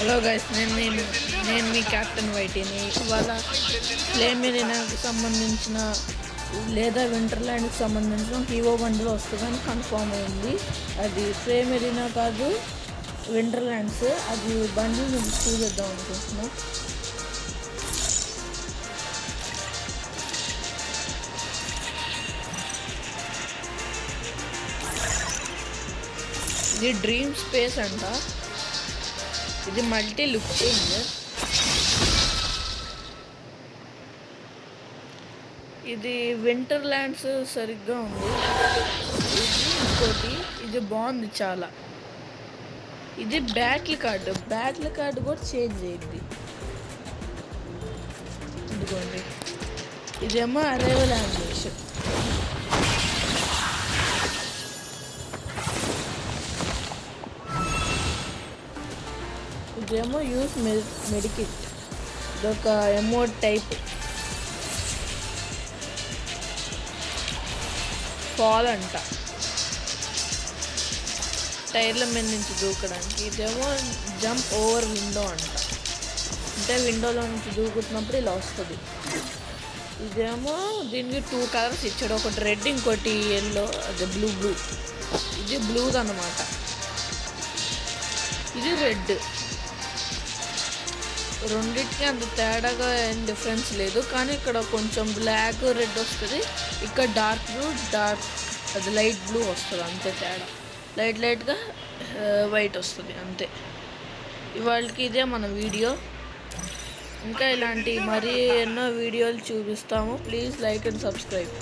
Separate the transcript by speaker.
Speaker 1: Hello guys, నేను మీ captain వైటీని. ఇవాళ flame ఎరీనాకి సంబంధించిన లేదా వింటర్లాండ్కి సంబంధించిన హీవో బండిల్ వస్తుందని కన్ఫర్మ్ అయింది. అది ఫ్లేమ్ ఎరీనా కాదు, వింటర్లాండ్స్. అది బండిల్ నేను చూసేద్దాం అనుకుంటున్నా. ఇది డ్రీమ్ స్పేస్ అంట. ఇది మల్టీ లుక్ చేంజ్. ఇది వింటర్ ల్యాండ్స్ సరిగ్గా ఉంది. ఇది ఇంకోటి, ఇది బాగుంది చాలా. ఇది బ్యాటిల్ కార్డు కూడా చేంజ్ అయింది. ఇదిగోండి, ఇదేమో అరైవల్ యానిమేషన్. ఇదేమో యూస్ మెడికిట్. ఇదొక ఎమోట్ టైప్. ఫాల్ అంట, టైర్ల మీద నుంచి దూకడానికి. ఇదేమో జంప్ ఓవర్ విండో అంట, అంటే విండోలో నుంచి దూకుతున్నప్పుడు ఇలా వస్తుంది. ఇదేమో దీనికి 2 కలర్స్ ఇచ్చాడు, ఒకటి రెడ్, ఇంకోటి ఎల్లో, అదే బ్లూ. ఇది బ్లూది అన్నమాట, ఇది రెడ్. రెండింటికి అంత తేడాగా ఏం డిఫరెన్స్ లేదు, కానీ ఇక్కడ కొంచెం బ్లాక్ రెడ్ వస్తుంది, ఇక్కడ డార్క్ బ్లూ, అది లైట్ బ్లూ వస్తుంది. అంతే తేడా. లైట్గా వైట్ వస్తుంది అంతే. ఇవాళకి ఇదే మన వీడియో. ఇంకా ఇలాంటి మరీ ఎన్నో వీడియోలు చూపిస్తాము. Please like and subscribe.